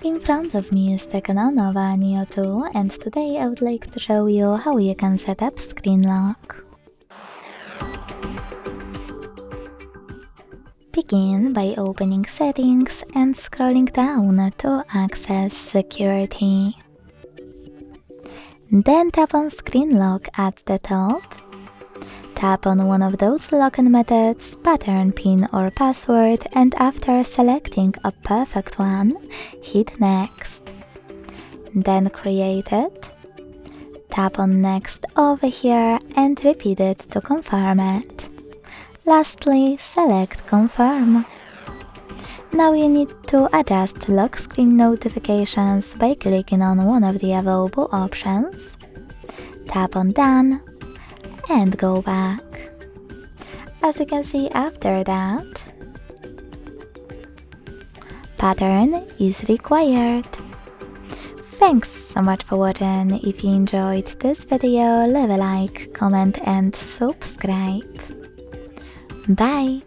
In front of me is TECNO Pova Neo 2, and today I would like to show you how you can set up screen lock. Begin by opening Settings and scrolling down to access Security. Then tap on Screen Lock at the top. Tap on one of those login methods, pattern, PIN or password, and after selecting a perfect one, hit Next. Then create it. Tap on Next over here and repeat it to confirm it. Lastly, select Confirm. Now you need to adjust lock screen notifications by clicking on one of the available options. Tap on Done and go back. As you can see after that, pattern is required. Thanks so much for watching. If you enjoyed this video, leave a like, comment and subscribe. Bye!